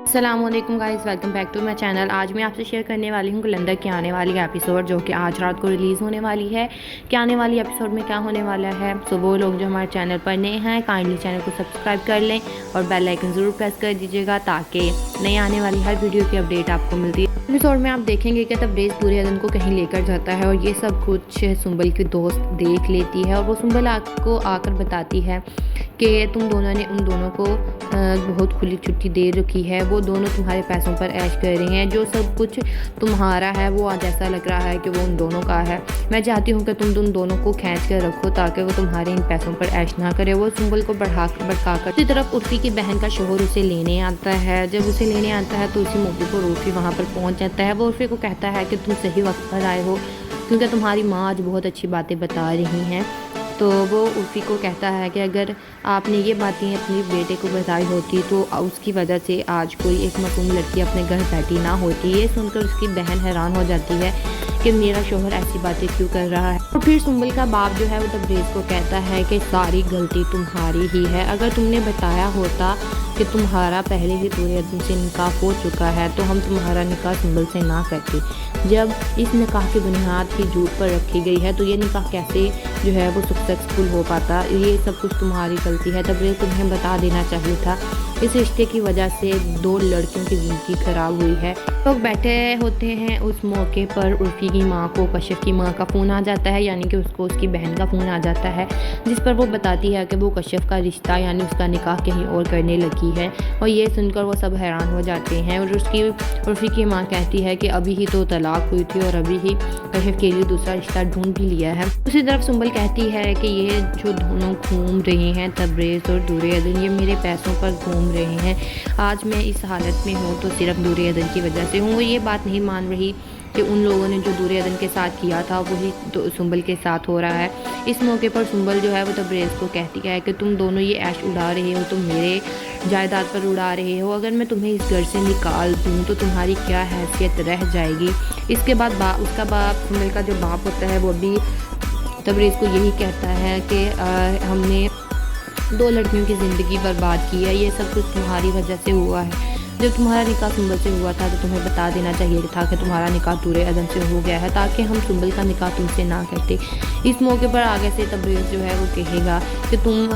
अस्सलाम वालेकुम guys, welcome back to my channel. आज मैं आपसे शेयर करने वाली हूँ कलंदर की आने वाली एपिसोड, जो कि आज रात को रिलीज़ होने वाली है। कि आने वाली एपिसोड में क्या होने वाला है। सो वो लोग जो हमारे चैनल पर नए हैं, काइंडली चैनल को सब्सक्राइब कर लें और बेल आइकन ज़रूर प्रेस कर दीजिएगा, ताकि नई आने वाली हर वीडियो की अपडेट आपको मिलती है। एपिसोड में आप देखेंगे कि तब्रेज़ पूरे अदन को कहीं लेकर जाता है और ये सब कुछ सुंबल की दोस्त देख लेती है और वो सुंबल को आकर बताती है कि तुम दोनों ने उन दोनों को बहुत खुली छुट्टी दे रखी है। वो दोनों तुम्हारे पैसों पर ऐश कर रहे हैं। जो सब कुछ तुम्हारा है वो आज ऐसा लग रहा है कि वो उन दोनों का है। मैं चाहती हूँ कि तुम उन दोनों को खींच कर रखो, ताकि वो तुम्हारे इन पैसों पर ऐश ना करे। वो सुंबल को भड़का कर दूसरी तरफ उर्फी की बहन का शोहर उसे लेने आता है। जब उसे लेने आता है तो उसी मौके पर उर्फी वहाँ पर पहुँच जाता है। वो उर्फी को कहता है कि तुम सही वक्त पर आए हो, क्योंकि तुम्हारी माँ आज बहुत अच्छी बातें बता रही हैं। तो वो उर्फी को कहता है कि अगर आपने ये बातें अपने बेटे को बताई होती तो उसकी वजह से आज कोई एक मासूम लड़की अपने घर बैठी ना होती। ये सुनकर उसकी बहन हैरान हो जाती है कि मेरा शोहर ऐसी बातें क्यों कर रहा है। और फिर सुंबल का बाप जो है वो तब्रेज़ को कहता है कि सारी गलती तुम्हारी ही है। अगर तुमने बताया होता कि तुम्हारा पहले ही पूरे आदमी से निकाह हो चुका है तो हम तुम्हारा निकाह सुंबल से ना करते। जब इस निकाह की बुनियाद की झूठ पर रखी गई है तो ये निकाह कैसे जो है वो सक्सेसफुल हो पाता। ये सब कुछ तुम्हारी गलती है। तब्रेज़ तुम्हें बता देना चाहिए था। इस रिश्ते की वजह से 2 लड़कियों की ज़िंदगी खराब हुई है। लोग बैठे होते हैं। उस मौके पर उर्फी की माँ को कश्यप की माँ का फ़ोन आ जाता है, यानी कि उसको उसकी बहन का फ़ोन आ जाता है, जिस पर वो बताती है कि वो कश्यप का रिश्ता यानी उसका निकाह कहीं और करने लगी है। और ये सुनकर वो सब हैरान हो जाते हैं। और उसकी उर्फी की माँ कहती है कि अभी ही तो तलाक हुई थी और अभी ही कश्यप के लिए दूसरा रिश्ता ढूंढ भी लिया है। दूसरी तरफ सुंबल कहती है कि ये जो दोनों घूम रहे हैं, तब्रेज़ और दूरे अदन, ये मेरे पैसों पर घूम रहे हैं। आज मैं इस हालत में हूँ तो सिर्फ दूरे अदन की वजह से हूँ। वो ये बात नहीं मान रही कि उन लोगों ने जो दूरे अदन के साथ किया था वही तो सुंबल के साथ हो रहा है। इस मौके पर सुंबल जो है वो तब्रेज़ को कहती है कि तुम दोनों ये ऐश उड़ा रहे हो, तुम मेरे जायदाद पर उड़ा रहे हो। अगर मैं तुम्हें इस घर से निकाल दूँ तो तुम्हारी क्या हैसियत रह जाएगी। इसके बाद उसका बाप, सुंबल का जो बाप होता है, वो भी तब्रेज़ को यही कहता है कि हमने 2 लड़कियों की ज़िंदगी बर्बाद की है। ये सब कुछ तुम्हारी वजह से हुआ है। जब तुम्हारा निकाह सुंबल से हुआ था तो तुम्हें बता देना चाहिए था कि तुम्हारा निकाह दूरे अदन से हो गया है, ताकि हम सुंबल का निकाह तुमसे ना करते। इस मौके पर आगे से तब्रेज़ जो है वो कहेगा कि तुम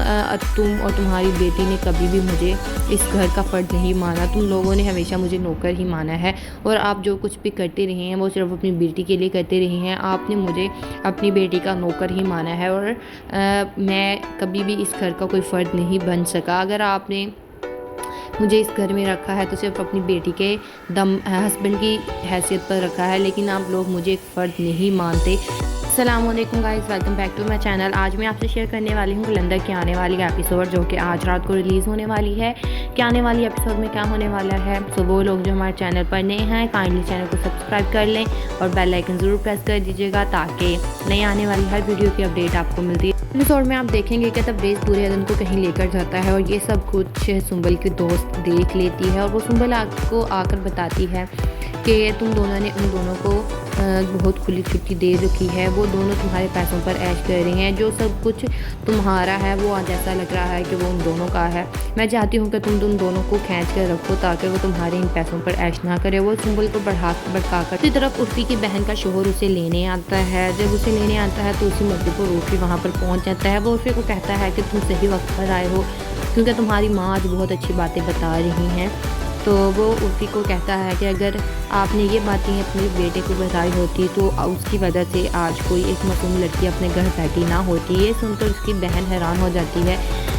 और तुम्हारी बेटी ने कभी भी मुझे इस घर का फ़र्द नहीं माना। तुम लोगों ने हमेशा मुझे नौकर ही माना है और आप जो कुछ भी करते रहे हैं वो सिर्फ अपनी बेटी के लिए करते रहे हैं। आपने मुझे अपनी बेटी का नौकर ही माना है और मैं कभी भी इस घर का कोई फ़र्द नहीं बन सका। अगर आपने मुझे इस घर में रखा है तो सिर्फ अपनी बेटी के हस्बैंड की हैसियत पर रखा है, लेकिन आप लोग मुझे एक फ़र्द नहीं मानते। अस्सलाम वालेकुम guys, welcome back to my channel. आज मैं आपसे शेयर करने वाली हूँ कलंदर की आने वाली एपिसोड, जो कि आज रात को रिलीज़ होने वाली है। कि आने वाली एपिसोड में क्या होने वाला है। सो वो लोग जो हमारे चैनल पर नए हैं, काइंडली चैनल को सब्सक्राइब कर लें और बेल आइकन ज़रूर प्रेस कर दीजिएगा, ताकि नई आने वाली हर वीडियो की अपडेट आपको मिलती है। एपिसोड में आप देखेंगे कि तब्रेज़ पूरे अदन को कहीं लेकर जाता है और ये सब कुछ सुंबल की दोस्त देख लेती है। और वो सुंबल को आकर बताती है कि तुम दोनों ने उन दोनों को बहुत खुली छुट्टी दे रखी है। वो दोनों तुम्हारे पैसों पर ऐश कर रहे हैं। जो सब कुछ तुम्हारा है वो आज ऐसा लग रहा है कि वो उन दोनों का है। मैं चाहती हूँ कि तुम उन दोनों को खींच कर रखो, ताकि वो तुम्हारे इन पैसों पर ऐश ना करे। वो सुंबल को भड़का कर दूसरी तरफ उर्फी की बहन का शोहर उसे लेने आता है। जब उसे लेने आता है तो उसी मौके पर उर्फी वहाँ पर पहुँच जाता है। वो उर्फी को कहता है कि तुम सही वक्त पर आए हो, क्योंकि तुम्हारी माँ आज बहुत अच्छी बातें बता रही हैं। तो वो उर्फी को कहता है कि अगर आपने ये बातें अपने बेटे को बताई होती तो उसकी वजह से आज कोई एक मासूम लड़की अपने घर बैठी ना होती। ये सुनकर उसकी बहन हैरान हो जाती है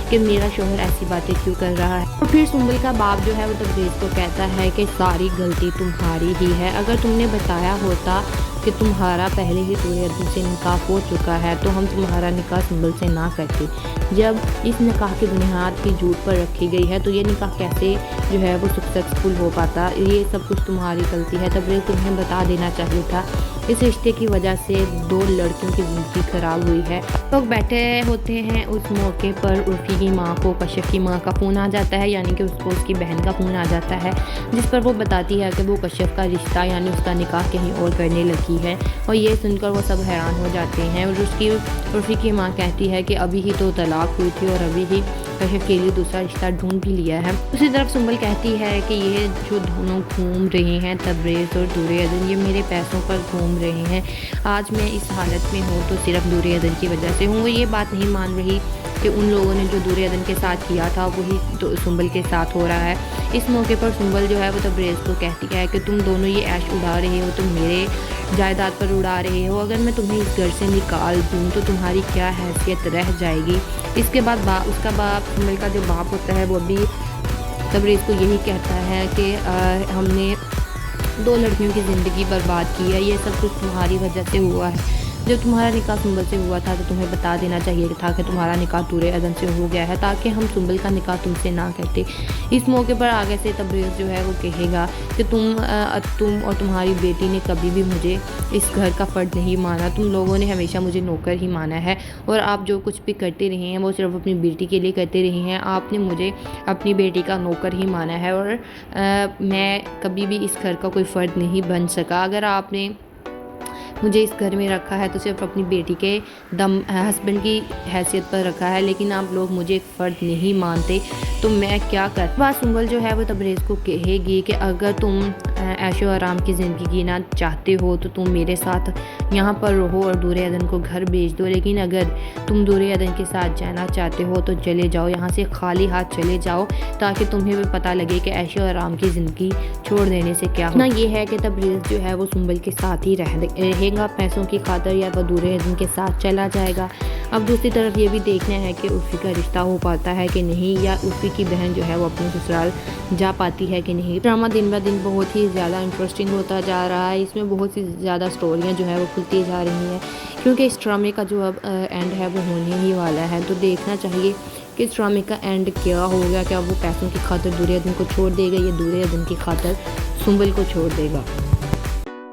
कि मेरा शोहर ऐसी बातें क्यों कर रहा है। और फिर सुंबल का बाप जो है वो तब्रेज़ को कहता है कि सारी गलती तुम्हारी ही है। अगर तुमने बताया होता कि तुम्हारा पहले ही पूरे आदमी से निकाह हो चुका है तो हम तुम्हारा निकाह सुंबल से ना करते। जब इस निकाह की बुनियाद की झूठ पर रखी गई है तो ये निकाह कैसे जो है वो सक्सेसफुल हो पाता। ये सब कुछ तुम्हारी गलती है। तब्रेज़ तुम्हें बता देना चाहिए था। इस रिश्ते की वजह से 2 लड़कियों की ज़िंदगी खराब हुई है। लोग बैठे होते हैं। उस मौके पर उर्फी की माँ को कश्यप की माँ का फ़ोन आ जाता है, यानी कि उसको उसकी बहन का फ़ोन आ जाता है, जिस पर वो बताती है कि वो कश्यप का रिश्ता यानी उसका निकाह कहीं और करने लगी है। और ये सुनकर वो सब हैरान हो जाते हैं। और उसकी उर्फी की माँ कहती है कि अभी ही तो तलाक हुई थी और अभी ही कशिफ के लिए दूसरा रिश्ता ढूंढ भी लिया है। दूसरी तरफ सुंबल कहती है कि ये जो दोनों घूम रहे हैं तबरेज़ और दूर अदन, ये मेरे पैसों पर घूम रहे हैं। आज मैं इस हालत में हूँ तो सिर्फ दूर अदन की वजह से हूँ। वो ये बात नहीं मान रही कि उन लोगों ने जो दूर अदन के साथ किया था वही तो सुंबल के साथ हो रहा है। इस मौके पर सुंबल जो है वो तबरेज़ को कहती है कि तुम दोनों ये ऐश उड़ा रहे हो, तुम मेरे जायदाद पर उड़ा रहे हो। अगर मैं तुम्हें इस घर से निकाल दूँ तो तुम्हारी क्या हैसियत रह जाएगी। इसके बाद उसका बाप, सुंबल का जो बाप होता है, वो भी तबरेज़ को यही कहता है कि हमने 2 लड़कियों की ज़िंदगी बर्बाद की है, ये सब कुछ तुम्हारी वजह से हुआ है। जब तुम्हारा निकाह सुंबल से हुआ था तो तुम्हें बता देना चाहिए था कि तुम्हारा निकाह दूर अदन से हो गया है, ताकि हम सुंबल का निकाह तुमसे ना करते। इस मौके पर आगे से तबरेज़ जो है वो कहेगा कि तुम और तुम्हारी बेटी ने कभी भी मुझे इस घर का फ़र्द नहीं माना, तुम लोगों ने हमेशा मुझे नौकर ही माना है, और आप जो कुछ भी करते रहे हैं वो सिर्फ अपनी बेटी के लिए करते रहे हैं। आपने मुझे अपनी बेटी का नौकर ही माना है, और मैं कभी भी इस घर का कोई फ़र्द नहीं बन सका। अगर आपने मुझे इस घर में रखा है तो सिर्फ अपनी बेटी के हस्बैंड की हैसियत पर रखा है, लेकिन आप लोग मुझे एक फ़र्द नहीं मानते, तो मैं क्या कर। बात सुंबल जो है वो तबरेज़ को कहेगी कि अगर तुम ऐशो आराम की ज़िंदगी जीना चाहते हो तो तुम मेरे साथ यहाँ पर रहो और दूर अदन को घर भेज दो, लेकिन अगर तुम दूर अदन के साथ जाना चाहते हो तो चले जाओ, यहाँ से खाली हाथ चले जाओ, ताकि तुम्हें भी पता लगे कि ऐशो आराम की ज़िंदगी छोड़ देने से क्या होना। ये है कि तबरेज़ जो है वो सुंबल के साथ ही रहेगा पैसों की खातर, या वह दूर अदन के साथ चला जाएगा। अब दूसरी तरफ ये भी देखना है कि उर्फ़ी का रिश्ता हो पाता है कि नहीं, या उर्फ़ी की बहन जो है वो अपने ससुराल जा पाती है कि नहीं। ड्रामा दिन ब दिन बहुत ही ज़्यादा इंटरेस्टिंग होता जा रहा है, इसमें बहुत सी ज़्यादा स्टोरियाँ जो है वो खुलती जा रही हैं, क्योंकि इस ड्रामे का जो अब एंड है वो होने ही वाला है। तो देखना चाहिए कि इस ड्रामे का एंड क्या होगा, क्या वो पैसों की खातिर दूर अदन को छोड़ देगा या दूर अदन की खातिर सुंबल को छोड़ देगा।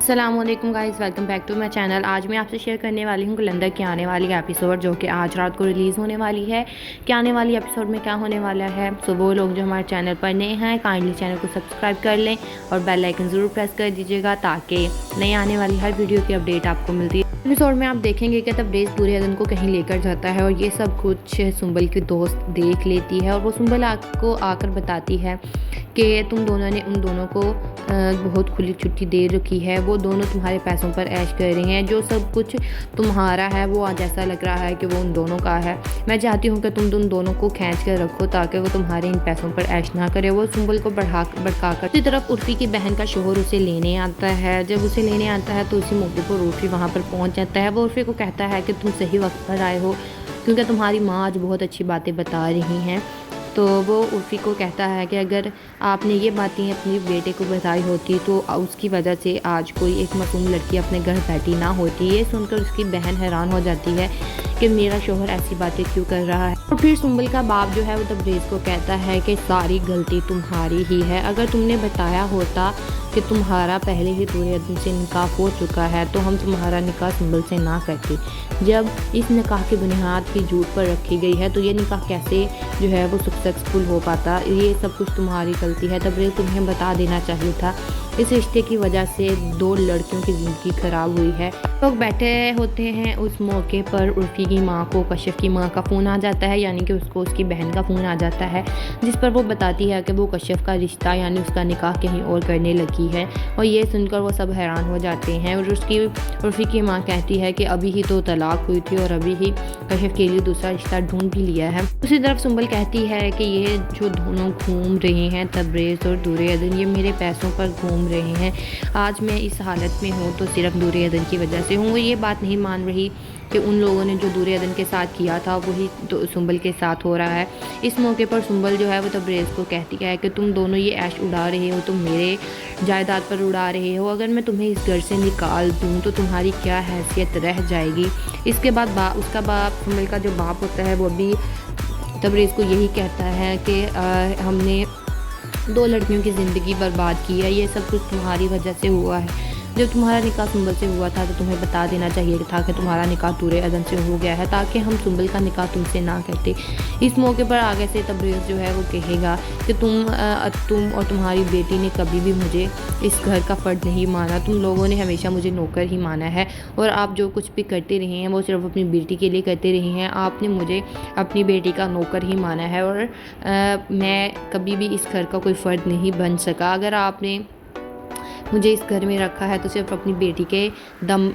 अस्सलामुअलैकुम guys, welcome back to my channel. आज मैं आपसे शेयर करने वाली हूँ कलंदर की आने वाली एपिसोड, जो कि आज रात को रिलीज़ होने वाली है। कि आने वाली एपिसोड में क्या होने वाला है। सो वो लोग जो हमारे चैनल पर नए हैं काइंडली चैनल को सब्सक्राइब कर लें और बेल आइकन ज़रूर प्रेस कर दीजिएगा, ताकि नई आने वाली हर वीडियो की अपडेट आपको मिलती है। एपिसोड में आप देखेंगे कि तबरेज़ दूर अदन को कहीं लेकर जाता है, और ये सब कुछ सुंबल की दोस्त देख लेती है, और वो सुंबल को आकर बताती है कि तुम दोनों ने उन दोनों को बहुत खुली छुट्टी दे रखी है, वो दोनों तुम्हारे पैसों पर ऐश कर रहे हैं, जो सब कुछ तुम्हारा है वो आज ऐसा लग रहा है कि वो उन दोनों का है। मैं चाहती हूँ कि तुम उन दोनों को खींच कर रखो, ताकि वो तुम्हारे इन पैसों पर ऐश ना करे। वो सुंबल को भड़का कर दूसरी तरफ उर्फ़ी की बहन का शोहर उसे लेने आता है। जब उसे लेने आता है तो उसी मौके पर उर्फ़ी वहाँ पर पहुँच जाता है। वो उर्फ़ी को कहता है कि तुम सही वक्त पर आए हो, क्योंकि तुम्हारी माँ आज बहुत अच्छी बातें बता रही हैं। तो वो उर्फ़ी को कहता है कि अगर आपने ये बातें अपने बेटे को बताई होती तो उसकी वजह से आज कोई एक मासूम लड़की अपने घर बैठी ना होती। ये सुनकर उसकी बहन हैरान हो जाती है कि मेरा शोहर ऐसी बातें क्यों कर रहा है। और फिर सुंबल का बाप जो है वो तबरेज़ को कहता है कि सारी गलती तुम्हारी ही है। अगर तुमने बताया होता कि तुम्हारा पहले ही दूर अदन से निकाह हो चुका है तो हम तुम्हारा निकाह सुंबल से ना करते। जब इस निकाह की बुनियाद की झूठ पर रखी गई है तो ये निकाह कैसे जो है वो सक्सेसफुल हो पाता। ये सब कुछ तुम्हारी गलती है। तबरेज़, तुम्हें बता देना चाहिए था। इस रिश्ते की वजह से 2 लड़कियों की ज़िंदगी ख़राब हुई है। लोग बैठे होते हैं, उस मौके पर उर्फ़ी की माँ को कशिफ की माँ का फ़ोन आ जाता है, यानी कि उसको उसकी बहन का फ़ोन आ जाता है, जिस पर वो बताती है कि वो कशिफ का रिश्ता यानी उसका निकाह कहीं और करने लगी है। और ये सुनकर वो सब हैरान हो जाते हैं। और उसकी उर्फ़ी की माँ कहती है कि अभी ही तो तलाक हुई थी और अभी ही कशिफ के लिए दूसरा रिश्ता ढूंढ भी लिया है। दूसरी तरफ सुंबल कहती है कि ये जो दोनों घूम रहे हैं तबरेज़ और दूर अदन, ये मेरे पैसों पर घूम रहे हैं। आज मैं इस हालत में हूँ तो सिर्फ दूर अदन की वजह से हूँ। वो ये बात नहीं मान रही कि उन लोगों ने जो दूर अदन के साथ किया था वही तो सुंबल के साथ हो रहा है। इस मौके पर सुंबल जो है वो तबरेज़ को कहती है कि तुम दोनों ये ऐश उड़ा रहे हो, तुम मेरे जायदाद पर उड़ा रहे हो। अगर मैं तुम्हें इस घर से निकाल दूँ तो तुम्हारी क्या हैसियत रह जाएगी। इसके बाद उसका बाप, सुंबल का जो बाप होता है, वो भी तबरेज़ को यही कहता है कि हमने 2 लड़कियों की ज़िंदगी बर्बाद की है, ये सब कुछ तुम्हारी वजह से हुआ है। जब तुम्हारा निकाह सुंबल से हुआ था तो तुम्हें बता देना चाहिए था कि तुम्हारा निकाह दूरे अदन से हो गया है, ताकि हम सुंबल का निकाह तुमसे ना करते। इस मौके पर आगे से तबरेज़ जो है वो कहेगा कि तुम और तुम्हारी बेटी ने कभी भी मुझे इस घर का फ़र्द नहीं माना, तुम लोगों ने हमेशा मुझे नौकर ही माना है, और आप जो कुछ भी करते रहे हैं वो सिर्फ अपनी बेटी के लिए करते रहे हैं। आपने मुझे अपनी बेटी का नौकर ही माना है, और मैं कभी भी इस घर का कोई फ़र्द नहीं बन सका। अगर आपने मुझे इस घर में रखा है तो सिर्फ अपनी बेटी के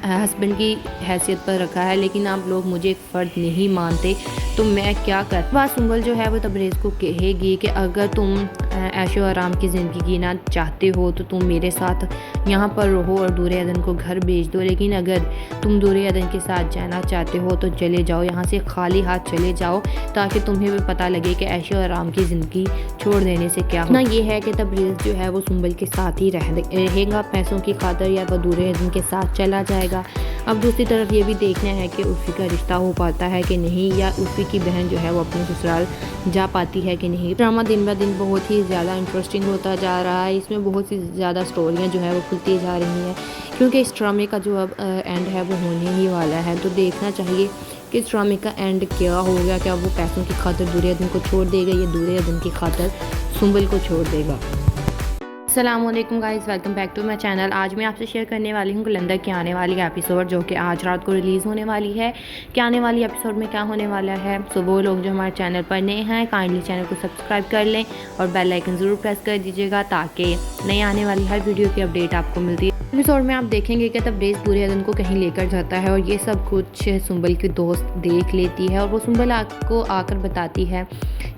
हस्बैंड की हैसियत पर रखा है, लेकिन आप लोग मुझे एक फ़र्द नहीं मानते, तो मैं क्या कर। वह सुंबल जो है वो तबरेज़ को कहेगी कि अगर तुम ऐशो आराम की ज़िंदगी जीना चाहते हो तो तुम मेरे साथ यहाँ पर रहो और दूरे अदन को घर भेज दो, लेकिन अगर तुम दूरे अदन के साथ जाना चाहते हो तो चले जाओ, यहाँ से खाली हाथ चले जाओ, ताकि तुम्हें भी पता लगे कि ऐशो आराम की ज़िंदगी छोड़ देने से क्या होना। ये है कि तबरेज़ जो है वो सुंबल के साथ ही रहेगा पैसों की खातर, या वो दूरे अदन के साथ चला जाएगा। अब दूसरी तरफ ये भी देखना है कि उर्फ़ी का रिश्ता हो पाता है कि नहीं, या उर्फ़ी की बहन जो है वो अपने ससुराल जा पाती है कि नहीं। ड्रामा दिन ब दिन बहुत ही ज़्यादा इंटरेस्टिंग होता जा रहा है, इसमें बहुत सी ज़्यादा स्टोरियाँ जो है वो खुलती जा रही हैं, क्योंकि इस ड्रामे का जो अब एंड है वो होने ही वाला है। तो देखना चाहिए कि इस ड्रामे का एंड क्या होगा, क्या वो पैसों की खातर दूरे अदन को छोड़ देगा या दूरे अदन की खातर सुंबल को छोड़ देगा। अस्सलामुअलैकुम guys, welcome back to my channel. आज मैं आपसे शेयर करने वाली हूँ कलंदर की आने वाली एपिसोड, जो कि आज रात को रिलीज़ होने वाली है। कि आने वाली एपिसोड में क्या होने वाला है। सो वो लोग जो हमारे चैनल पर नए हैं काइंडली चैनल को सब्सक्राइब कर लें और बेल आइकन ज़रूर प्रेस कर दीजिएगा, ताकि नई आने वाली हर वीडियो की अपडेट आपको मिलती है। एपिसोड में आप देखेंगे कि तबरेज़ दूरे अदन को कहीं लेकर जाता है, और ये सब कुछ सुंबल की दोस्त देख लेती है, और वो सुंबल को आकर बताती है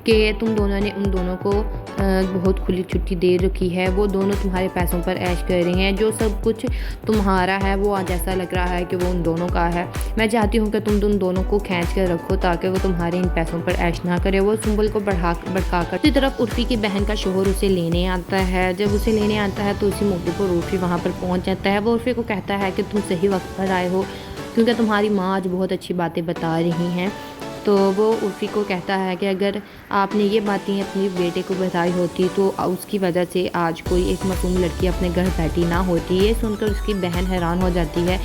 कि तुम दोनों ने उन दोनों को बहुत खुली छुट्टी दे रखी है, वो दोनों तुम्हारे पैसों पर ऐश कर रहे हैं, जो सब कुछ तुम्हारा है वो आज ऐसा लग रहा है कि वो उन दोनों का है। मैं चाहती हूँ कि तुम उन दोनों को खींच कर रखो, ताकि वो तुम्हारे इन पैसों पर ऐश ना करे। वो सुंबल को भड़का कर दूसरी तरफ उर्फ़ी की बहन का शोहर उसे लेने आता है। जब उसे लेने आता है तो उसी मौके पर उर्फ़ी वहाँ पर पहुँच जाता है। वो उर्फ़ी को कहता है कि तुम सही वक्त पर आए हो, क्योंकि तुम्हारी माँ आज बहुत अच्छी बातें बता रही हैं। तो वो उर्फ़ी को कहता है कि अगर आपने ये बातें अपने बेटे को बताई होती तो उसकी वजह से आज कोई एक मासूम लड़की अपने घर बैठी ना होती। ये सुनकर उसकी बहन हैरान हो जाती है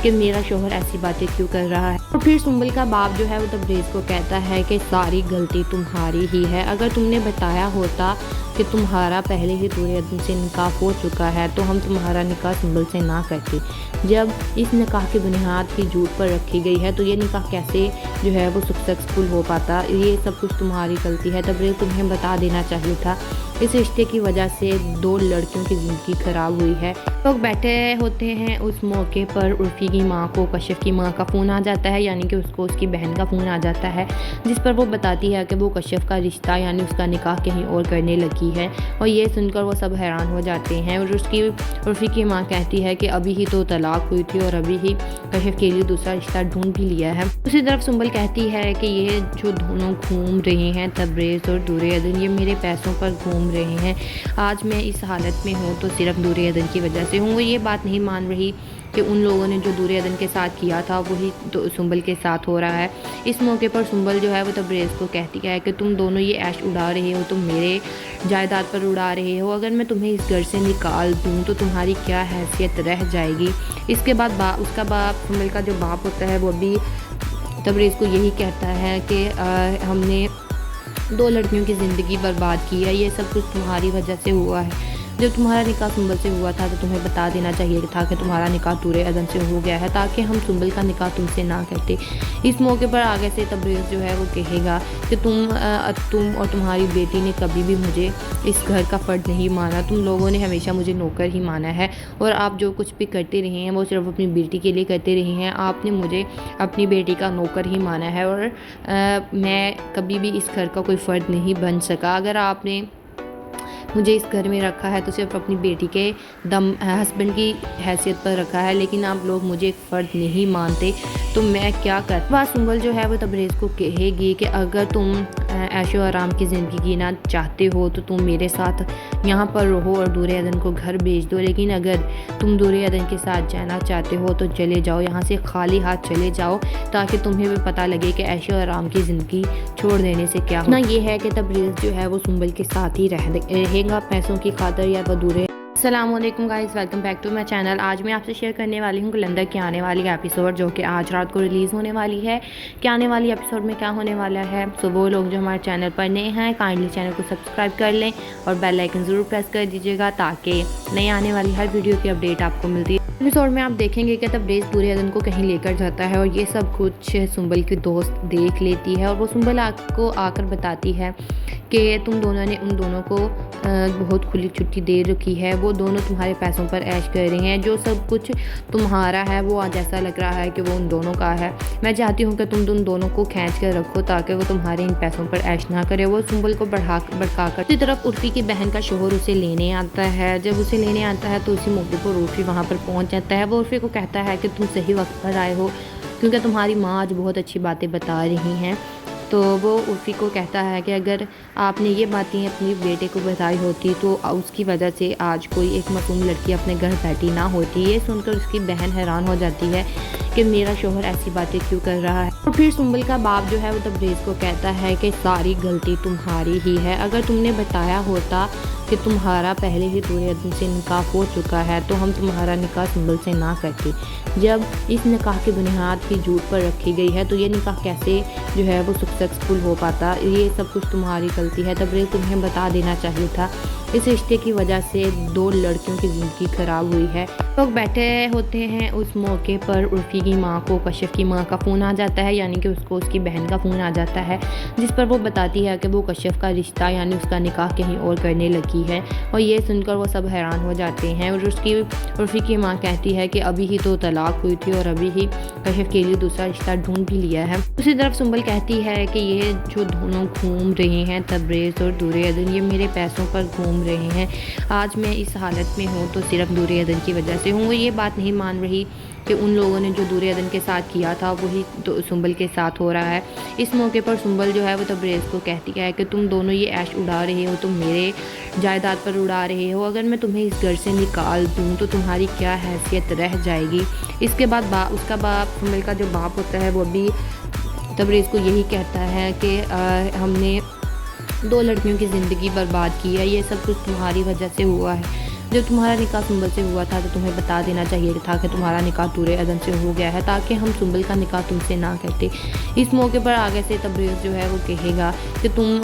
कि मेरा शोहर ऐसी बातें क्यों कर रहा है। और फिर सुंबल का बाप जो है वो तबरेज़ को कहता है कि सारी गलती तुम्हारी ही है, अगर तुमने बताया होता कि तुम्हारा पहले ही दूरे अदन से निकाह हो चुका है तो हम तुम्हारा निकाह सुंबल से ना करते। जब इस निकाह की बुनियाद ही झूठ पर रखी गई है तो ये निकाह कैसे जो है वो सक्सेसफुल हो पाता। ये सब कुछ तुम्हारी गलती है तबरेज़, तुम्हें बता देना चाहिए था। इस रिश्ते की वजह से दो लड़कियों की ज़िंदगी ख़राब हुई है। लोग बैठे होते हैं, उस मौके पर उर्फ़ी की माँ को कशिफ की माँ का फ़ोन आ जाता है, यानी कि उसको उसकी बहन का फ़ोन आ जाता है, जिस पर वो बताती है कि वो कशिफ का रिश्ता यानी उसका निकाह कहीं और करने लगी है। और ये सुनकर वो सब हैरान हो जाते हैं, और उसकी उर्फ़ी की माँ कहती है कि अभी ही तो तलाक हुई थी और अभी ही कशिफ के लिए दूसरा रिश्ता ढूंढ भी लिया है। दूसरी तरफ सुंबल कहती है कि ये जो दोनों घूम रहे हैं तबरेज़ और दूरे अदन, ये मेरे पैसों पर घूम रहे हैं। आज मैं इस हालत में हूँ तो सिर्फ दूरे अदन की वजह से हूँ। वो ये बात नहीं मान रही कि उन लोगों ने जो दूरे अदन के साथ किया था वही तो सुंबल के साथ हो रहा है। इस मौके पर सुंबल जो है वो तबरेज़ को कहती है कि तुम दोनों ये ऐश उड़ा रहे हो, तुम मेरे जायदाद पर उड़ा रहे हो, अगर मैं तुम्हें इस घर से निकाल दूँ तो तुम्हारी क्या हैसियत रह जाएगी। इसके बाद उसका बाप सुंबल का जो बाप होता है वो भी तबरेज़ को यही कहता है कि हमने दो लड़कियों की ज़िंदगी बर्बाद की है, ये सब कुछ तुम्हारी वजह से हुआ है। जब तुम्हारा निकाह सुंबल से हुआ था तो तुम्हें बता देना चाहिए था कि तुम्हारा निकाह दूरे अदन से हो गया है, ताकि हम सुंबल का निकाह तुमसे ना करते। इस मौके पर आगे से तबरेज़ जो है वो कहेगा कि तुम और तुम्हारी बेटी ने कभी भी मुझे इस घर का फ़र्द नहीं माना, तुम लोगों ने हमेशा मुझे नौकर ही माना है, और आप जो कुछ भी करते रहे हैं वो सिर्फ अपनी बेटी के लिए करते रहे हैं। आपने मुझे अपनी बेटी का नौकर ही माना है, और मैं कभी भी इस घर का कोई फ़र्द नहीं बन सका। अगर आपने मुझे इस घर में रखा है तो सिर्फ अपनी बेटी के हस्बैंड की हैसियत पर रखा है, लेकिन आप लोग मुझे एक फ़र्द नहीं मानते, तो मैं क्या कर। वह सुंबल जो है वो तबरेज़ को कहेगी कि अगर तुम ऐशो आराम की ज़िंदगी जीना चाहते हो तो तुम मेरे साथ यहाँ पर रहो और दूरे अदन को घर भेज दो, लेकिन अगर तुम दूरे अदन के साथ जाना चाहते हो तो चले जाओ, यहाँ से खाली हाथ चले जाओ, ताकि तुम्हें भी पता लगे कि ऐशो आराम की ज़िंदगी छोड़ देने से क्या होना। ये है कि तबरेज़ जो है वो सुंबल के साथ ही रहेगा पैसों की खातर, या वो दूरे अस्सलाम वालेकुम guys, welcome back to my channel. आज मैं आपसे शेयर करने वाली हूँ कलंदर की आने वाली एपिसोड जो कि आज रात को रिलीज़ होने वाली है। कि आने वाली एपिसोड में क्या होने वाला है। सो वो लोग जो हमारे चैनल पर नए हैं काइंडली चैनल को सब्सक्राइब कर लें और बेल आइकन ज़रूर प्रेस कर दीजिएगा ताकि नई आने वाली हर वीडियो की अपडेट आपको मिलती है। एपिसोड में आप देखेंगे कि तबरेज़ पूरे अदन को कहीं लेकर जाता है और ये सब कुछ सुंबल की दोस्त देख लेती है और वो सुंबल को आकर बताती है कि तुम दोनों ने उन दोनों को बहुत खुली छुट्टी दे रखी है। वो दोनों तुम्हारे पैसों पर ऐश कर रहे हैं। जो सब कुछ तुम्हारा है वो आज ऐसा लग रहा है कि वो उन दोनों का है। मैं चाहती हूँ कि तुम उन दोनों को खींच कर रखो ताकि वो तुम्हारे इन पैसों पर ऐश ना करे। वो सुंबल को भड़का कर दूसरी तरफ उर्फी की बहन का शोहर उसे लेने आता है। जब उसे लेने आता है तो उसी मौके पर उर्फी वहाँ पर पहुँच जाता है। वो उर्फी को कहता है कि तुम सही वक्त पर आए हो क्योंकि तुम्हारी माँ आज बहुत अच्छी बातें बता रही हैं। तो वो उर्फी को कहता है कि अगर आपने ये बातें अपने बेटे को बताई होती तो उसकी वजह से आज कोई एक मासूम लड़की अपने घर बैठी ना होती। ये सुनकर उसकी बहन हैरान हो जाती है कि मेरा शोहर ऐसी बातें क्यों कर रहा है। और फिर सुंबल का बाप जो है वो तबरेज़ को कहता है कि सारी गलती तुम्हारी ही है। अगर तुमने बताया होता कि तुम्हारा पहले ही पूरे अदन से निकाह हो चुका है तो हम तुम्हारा निकाह सुंबल से ना करते। जब इस निकाह की बुनियाद भी झूठ पर रखी गई है तो ये निकाह कैसे जो है वो सक्सेसफुल हो पाता। ये सब कुछ तुम्हारी गलती है। तबरेज़ तुम्हें बता देना चाहिए था। इस रिश्ते की वजह से 2 लड़कियों की ज़िंदगी ख़राब हुई है। लोग बैठे होते हैं। उस मौके पर उर्फी की माँ को कशिफ की माँ का फ़ोन आ जाता है, यानी कि उसको उसकी बहन का फ़ोन आ जाता है जिस पर वो बताती है कि वो कशिफ का रिश्ता यानी उसका निकाह कहीं और करने लगी है। और ये सुनकर वो सब हैरान हो जाते हैं। और उसकी उर्फी की माँ कहती है कि अभी ही तो तलाक हुई थी और अभी ही कशिफ के लिए दूसरा रिश्ता ढूंढ भी लिया है। दूसरी तरफ सुंबल कहती है कि ये जो दोनों घूम रहे हैं तबरेज़ और दूरे अदन, ये मेरे पैसों पर घूम रहे हैं। आज मैं इस हालत में हूँ तो सिर्फ दूरे अदन की वजह से हूँ। वो ये बात नहीं मान रही कि उन लोगों ने जो दूरे अदन के साथ किया था वही तो सुंबल के साथ हो रहा है। इस मौके पर सुंबल जो है वो तबरेज़ को कहती है कि तुम दोनों ये ऐश उड़ा रहे हो, तुम मेरे जायदाद पर उड़ा रहे हो। अगर मैं तुम्हें इस घर से निकाल दूँ तो तुम्हारी क्या हैसियत रह जाएगी। इसके बाद उसका बाप सुंबल का जो बाप होता है वो भी तबरेज़ को यही कहता है कि हमने 2 लड़कियों की ज़िंदगी बर्बाद की है। ये सब कुछ तुम्हारी वजह से हुआ है। जब तुम्हारा निकाह सुंबल से हुआ था तो तुम्हें बता देना चाहिए था कि तुम्हारा निकाह दूरे अदन से हो गया है ताकि हम सुंबल का निकाह तुमसे ना करते। इस मौके पर आगे से तबरेज़ जो है वो कहेगा कि तुम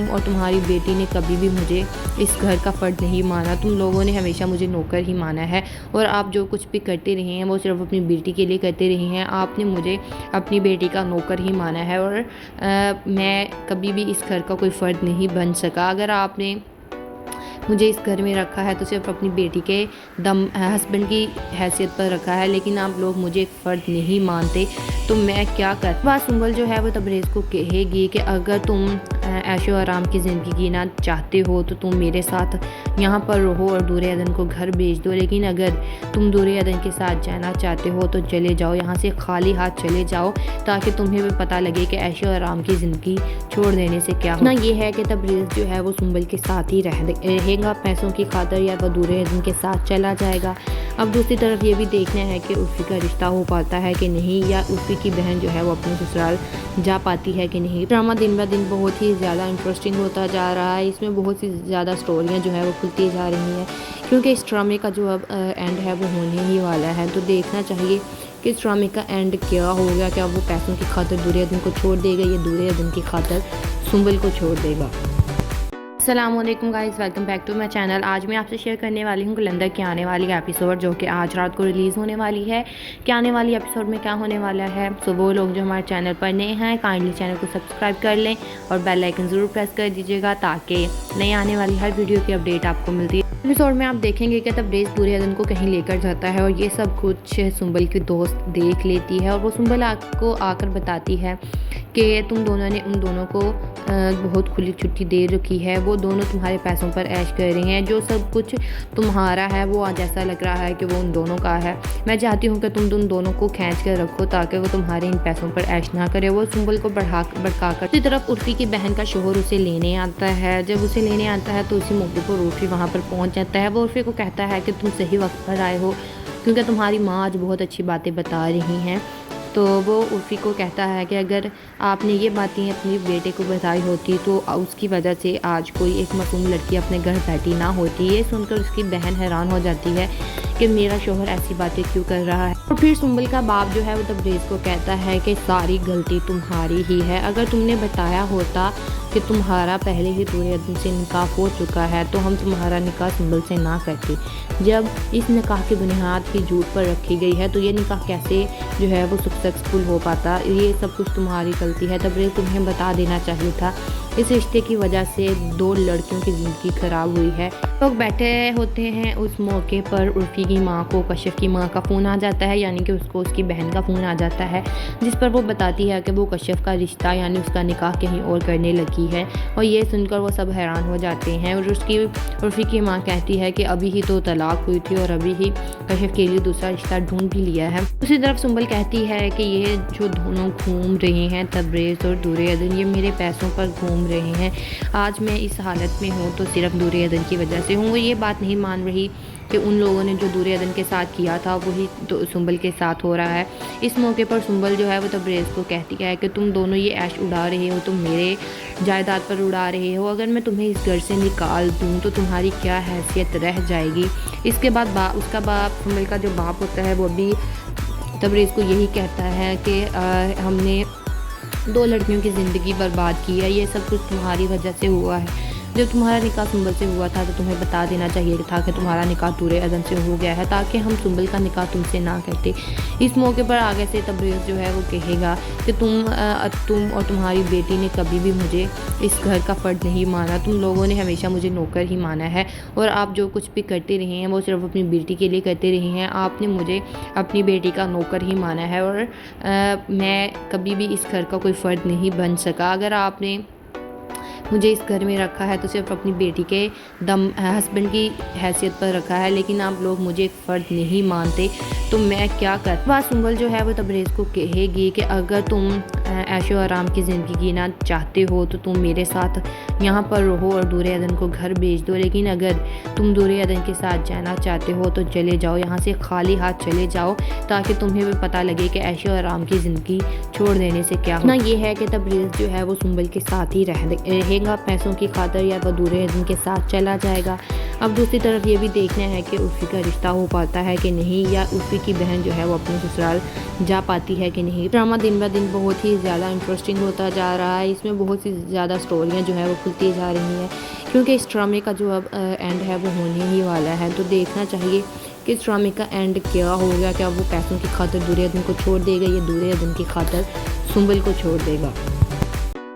और तुम्हारी बेटी ने कभी भी मुझे इस घर का फ़र्द नहीं माना। तुम लोगों ने हमेशा मुझे नौकर ही माना है और आप जो कुछ भी करते रहे हैं वो सिर्फ अपनी बेटी के लिए करते रहे हैं। आपने मुझे अपनी बेटी का नौकर ही माना है और मैं कभी भी इस घर का कोई फ़र्द नहीं बन सका। अगर आपने मुझे इस घर में रखा है तो सिर्फ अपनी बेटी के हस्बैंड की हैसियत पर रखा है, लेकिन आप लोग मुझे एक फ़र्द नहीं मानते तो मैं क्या कर। बात सुंबल जो है वो तबरेज़ को कहेगी कि अगर तुम ऐशो आराम की ज़िंदगी जीना चाहते हो तो तुम मेरे साथ यहाँ पर रहो और दूरे अदन को घर भेज दो। लेकिन अगर तुम दूरे अदन के साथ जाना चाहते हो तो चले जाओ, यहाँ से खाली हाथ चले जाओ ताकि तुम्हें भी पता लगे कि ऐशो आराम की ज़िंदगी छोड़ देने से क्या हो। ना ये है कि तबरेज़ जो है वो सुंबल के साथ ही रहेगा पैसों की खातर या वो दूरे अदन के साथ चला जाएगा। अब दूसरी तरफ ये भी देखना है कि उर्फी का रिश्ता हो पाता है कि नहीं या उर्फी की बहन जो है वो अपने ससुराल जा पाती है कि नहीं। ड्रामा दिन ब दिन बहुत ही ज़्यादा इंटरेस्टिंग होता जा रहा है। इसमें बहुत सी ज़्यादा स्टोरियाँ जो है वो खुलती जा रही हैं क्योंकि इस ड्रामे का जो अब एंड है वो होने ही वाला है। तो देखना चाहिए कि इस ड्रामे का एंड क्या होगा। क्या वो पैसों की खातर दूरे अदन को छोड़ देगा या दूरे अदन की खातर सुंबल को छोड़ देगा। अस्सलाम वालेकुम guys, welcome back to my channel. आज मैं आपसे शेयर करने वाली हूँ कलंदर की आने वाली एपिसोड जो कि आज रात को रिलीज़ होने वाली है। कि आने वाली एपिसोड में क्या होने वाला है। सो वो लोग जो हमारे चैनल पर नए हैं काइंडली चैनल को सब्सक्राइब कर लें और बेल आइकन ज़रूर प्रेस कर दीजिएगा ताकि नई आने वाली हर वीडियो की अपडेट आपको मिलती है। एपिसोड में आप देखेंगे कि तबरेज़ पूरे अदन को कहीं लेकर जाता है और ये सब कुछ सुंबल की दोस्त देख लेती है और वो सुंबल को आकर बताती है कि तुम दोनों ने उन दोनों को बहुत खुली छुट्टी दे रखी है। वो दोनों तुम्हारे पैसों पर ऐश कर रहे हैं। जो सब कुछ तुम्हारा है वो आज ऐसा लग रहा है कि वो उन दोनों का है। मैं चाहती हूँ कि तुम उन दोनों को खींच कर रखो ताकि वो तुम्हारे इन पैसों पर ऐश ना करे। वो सुंबल को भड़का कर दूसरी तरफ उर्फी की बहन का शोहर उसे लेने आता है। जब उसे लेने आता है तो उसी मौके पर उर्फी वहाँ पर पहुँच जाता है। वो उर्फी को कहता है कि तुम सही वक्त पर आए हो क्योंकि तुम्हारी माँ आज बहुत अच्छी बातें बता रही हैं। تو وہ عرفی کو کہتا ہے کہ اگر آپ نے یہ باتیں اپنے بیٹے کو بتائی ہوتی تو اس کی وجہ سے آج کوئی ایک معصوم لڑکی اپنے گھر بیٹھی نہ ہوتی۔ یہ سن کر اس کی بہن حیران ہو جاتی ہے کہ میرا شوہر ایسی باتیں کیوں کر رہا ہے، اور پھر سنبل کا باپ جو ہے وہ تبریز کو کہتا ہے کہ ساری غلطی تمہاری ہی ہے، اگر تم نے بتایا ہوتا کہ تمہارا پہلے ہی دورے عدم سے نکاح ہو چکا ہے تو ہم تمہارا نکاح سنبل سے نہ کرتے۔ جب اس نکاح کی بنیاد ہی جھوٹ پر رکھی گئی ہے تو یہ نکاح کیسے جو ہے وہ سکسیسفل ہو پاتا، یہ سب کچھ تمہاری غلطی ہے تبریز، تمہیں بتا دینا چاہیے تھا، اس رشتے کی وجہ سے 2 لڑکیوں کی زندگی خراب ہوئی ہے۔ لوگ بیٹھے ہوتے ہیں، اس موقع پر عرفی کی ماں کو کشف کی ماں کا فون آ جاتا ہے، یعنی کہ اس کو اس کی بہن کا فون آ جاتا ہے، جس پر وہ بتاتی ہے کہ وہ کشف کا رشتہ یعنی اس کا نکاح کہیں اور کرنے لگی ہے، اور یہ سن کر وہ سب حیران ہو جاتے ہیں، اور عرفی کی ماں کہتی ہے کہ ابھی ہی تو طلاق ہوئی تھی اور ابھی ہی کشف کے لیے دوسرا رشتہ ڈھونڈ بھی لیا ہے۔ دوسری طرف سنبل کہتی ہے کہ یہ جو دونوں گھوم رہے ہیں تبریز اور دورے عدن، یہ میرے پیسوں پر گھوم رہے ہیں، آج میں اس حالت میں ہوں تو صرف دورے عدن کی وجہ سے ہوں۔ وہ یہ بات نہیں مان رہی کہ ان لوگوں نے جو دورے عدن کے ساتھ کیا تھا وہی تو سنبل کے ساتھ ہو رہا ہے۔ اس موقع پر سنبل جو ہے وہ تبریز کو کہتی ہے کہ تم دونوں یہ عیش اڑا رہے ہو، تم میرے جائیداد پر اڑا رہے ہو، اگر میں تمہیں اس گھر سے نکال دوں تو تمہاری کیا حیثیت رہ جائے گی۔ اس کے بعد اس کا باپ، سنبل کا جو باپ ہوتا ہے، وہ بھی تبریز کو یہی کہتا ہے کہ ہم نے 2 لڑکیوں کی زندگی برباد کی ہے، یہ سب کچھ تمہاری وجہ سے ہوا ہے، جب تمہارا نکاح سنبل سے ہوا تھا تو تمہیں بتا دینا چاہیے تھا کہ تمہارا نکاح دورے عدن سے ہو گیا ہے تاکہ ہم سنبل کا نکاح تم سے نہ کرتے۔ اس موقع پر آگے سے تبریز جو ہے وہ کہے گا کہ تم اور تمہاری بیٹی نے کبھی بھی مجھے اس گھر کا فرد نہیں مانا، تم لوگوں نے ہمیشہ مجھے نوکر ہی مانا ہے، اور آپ جو کچھ بھی کرتے رہے ہیں وہ صرف اپنی بیٹی کے لیے کرتے رہے ہیں، آپ نے مجھے اپنی بیٹی کا نوکر ہی مانا ہے، اور میں کبھی بھی اس گھر کا کوئی فرد نہیں بن سکا۔ اگر آپ نے مجھے اس گھر میں رکھا ہے تو صرف اپنی بیٹی کے ہسبینڈ کی حیثیت پر رکھا ہے، لیکن آپ لوگ مجھے ایک فرد نہیں مانتے تو میں کیا کروں۔ بات سنبل جو ہے وہ تبریز کو کہے گی کہ اگر تم عیش و آرام کی زندگی جینا چاہتے ہو تو تم میرے ساتھ یہاں پر رہو اور دورے عدن کو گھر بھیج دو، لیکن اگر تم دورے عدن کے ساتھ جانا چاہتے ہو تو چلے جاؤ، یہاں سے خالی ہاتھ چلے جاؤ، تاکہ تمہیں بھی پتہ لگے کہ عیش و آرام کی زندگی چھوڑ دینے سے کیا ہونا۔ یہ ہے کہ تبریز جو ہے وہ سنبل کے ساتھ ہی رہے گا پیسوں کی خاطر، یا وہ دورے عدن کے ساتھ چلا جائے گا۔ اب دوسری طرف یہ بھی دیکھنا ہے کہ عرفی کا رشتہ ہو پاتا ہے کہ نہیں، یا عرفی کی بہن جو ہے وہ اپنے سسرال جا پاتی ہے کہ نہیں۔ ڈرامہ دن بہ دن بہت ہی زیادہ انٹرسٹنگ ہوتا جا رہا ہے، اس میں بہت سی زیادہ سٹوریاں جو ہے وہ کھلتی جا رہی ہیں، کیونکہ اس ڈرامے کا جو اب اینڈ ہے وہ ہونے ہی والا ہے، تو دیکھنا چاہیے کہ اس ڈرامے کا اینڈ کیا ہوگا، کیا وہ پیسوں کی خاطر دورے عدن کو چھوڑ دے گا یا دورے عدن کی خاطر سنبل کو چھوڑ دے گا۔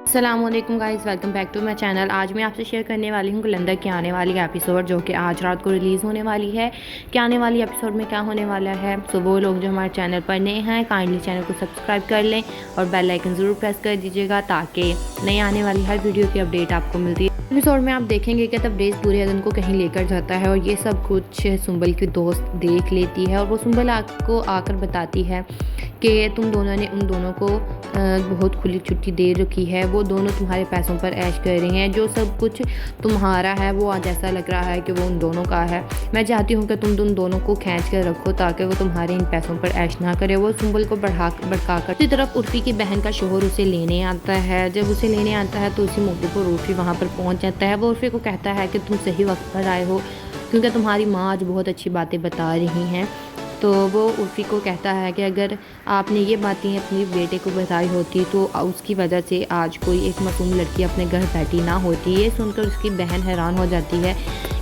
السلام علیکم guys, welcome back to my channel. آج میں آپ سے شیئر کرنے والی ہوں کلندر کی آنے والی ایپیسوڈ، جو کہ آج رات کو ریلیز ہونے والی ہے۔ کہ آنے والی ایپیسوڈ میں کیا ہونے والا ہے، سو وہ لوگ جو ہمارے چینل پر نئے ہیں کائنڈلی چینل کو سبسکرائب کر لیں اور بیل آئیکن ضرور پریس کر دیجیے گا تاکہ نئے آنے والی ہر ویڈیو کی اپڈیٹ آپ کو ملتی ہے۔ ایپیسوڈ میں آپ دیکھیں گے کہ تبریز دورے عدن کو کہیں لے کر جاتا ہے اور یہ سب کچھ سنبل کی دوست دیکھ لیتی ہے، اور وہ سنبل کو آ کر بتاتی ہے کہ تم دونوں نے ان دونوں کو بہت کھلی چھٹی دے رکھی ہے، وہ دونوں تمہارے پیسوں پر عیش کر رہے ہیں، جو سب کچھ تمہارا ہے وہ آج ایسا لگ رہا ہے کہ وہ ان دونوں کا ہے، میں چاہتی ہوں کہ تم ان دونوں کو کھینچ کر رکھو تاکہ وہ تمہارے ان پیسوں پر عیش نہ کرے۔ وہ سنبل کو بڑھکا کر دوسری طرف عرفی کی بہن کا شوہر اسے لینے آتا ہے، جب اسے لینے آتا ہے تو اسی موقع پر عرفی وہاں پر پہنچ جاتا ہے۔ وہ عرفی کو کہتا ہے کہ تم صحیح وقت پر آئے ہو کیونکہ تمہاری ماں آج بہت اچھی باتیں بتا رہی ہیں، تو وہ عرفی کو کہتا ہے کہ اگر آپ نے یہ باتیں اپنے بیٹے کو بتائی ہوتی تو اس کی وجہ سے آج کوئی ایک معصوم لڑکی اپنے گھر بیٹھی نہ ہوتی۔ یہ سن کر اس کی بہن حیران ہو جاتی ہے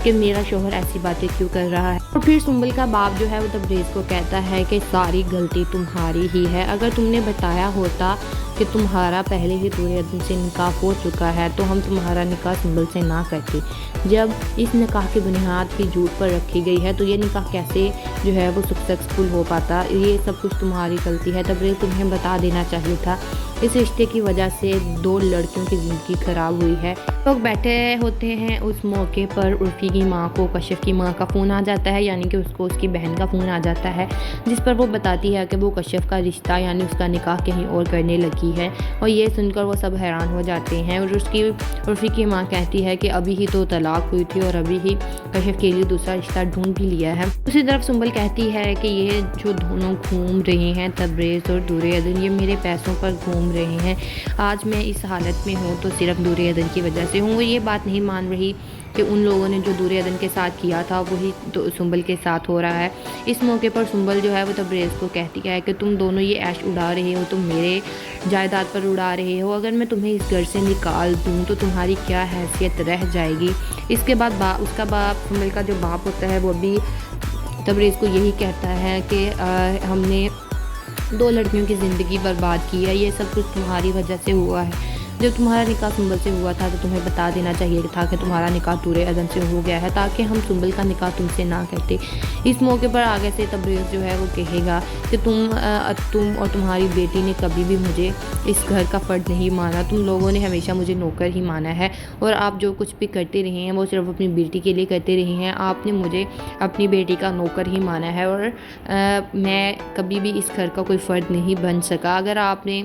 کہ میرا شوہر ایسی باتیں کیوں کر رہا ہے، اور پھر سنبل کا باپ جو ہے وہ تبریز کو کہتا ہے کہ ساری غلطی تمہاری ہی ہے، اگر تم نے بتایا ہوتا کہ تمہارا پہلے ہی دورے عدن سے نکاح ہو چکا ہے تو ہم تمہارا نکاح سنبل سے نہ کرتے۔ جب اس نکاح کی بنیاد ہی جھوٹ پر رکھی گئی ہے تو یہ نکاح کیسے جو ہے وہ سکسیسفل ہو پاتا، یہ سب کچھ تمہاری غلطی ہے تبریز، تمہیں بتا دینا چاہیے تھا، اس رشتے کی وجہ سے 2 لڑکیوں کی زندگی خراب ہوئی ہے۔ लोग बैठे होते हैं। उस मौके पर उर्फ़ी की माँ को कशिफ की माँ का फ़ोन आ जाता है, यानी कि उसको उसकी बहन का फ़ोन आ जाता है, जिस पर वो बताती है कि वो कशिफ का रिश्ता यानी उसका निकाह कहीं और करने लगी है। और ये सुनकर वो सब हैरान हो जाते हैं। और उसकी उर्फ़ी की माँ कहती है कि अभी ही तो तलाक हुई थी और अभी ही कशिफ के लिए दूसरा रिश्ता ढूंढ भी लिया है। दूसरी तरफ सुंबल कहती है कि ये जो दोनों घूम रहे हैं, तबरेज़ और दूर अदन, ये मेरे पैसों पर घूम रहे हैं। आज मैं इस हालत में हूँ तो सिर्फ दूर अदन की वजह से हूँ। वो ये बात नहीं मान रही कि उन लोगों ने जो दूर अदन के साथ किया था वही तो सुंबल के साथ हो रहा है। इस मौके पर सुंबल जो है वो तबरेज़ को कहती है कि तुम दोनों ये ऐश उड़ा रहे हो, तुम मेरे जायदाद पर उड़ा रहे हो। अगर मैं तुम्हें इस घर से निकाल दूँ तो तुम्हारी क्या हैसियत रह जाएगी। इसके बाद उसका बाप, सुंबल का जो बाप होता है, वो भी तबरेज़ को यही कहता है कि हमने 2 लड़कियों की ज़िंदगी बर्बाद की है, ये सब कुछ तुम्हारी वजह से हुआ है। जब तुम्हारा निकाह सुंबल से हुआ था तो तुम्हें बता देना चाहिए था कि तुम्हारा निकाह दूर अदन से हो गया है, ताकि हम सुंबल का निकाह तुमसे ना करते। इस मौके पर आगे से तबरेज़ जो है वो कहेगा कि तुम और तुम्हारी बेटी ने कभी भी मुझे इस घर का फ़र्द नहीं माना, तुम लोगों ने हमेशा मुझे नौकर ही माना है, और आप जो कुछ भी करते रहे हैं वो सिर्फ अपनी बेटी के लिए करते रहे हैं। आपने मुझे अपनी बेटी का नौकर ही माना है, और मैं कभी भी इस घर का कोई फ़र्द नहीं बन सका। अगर आपने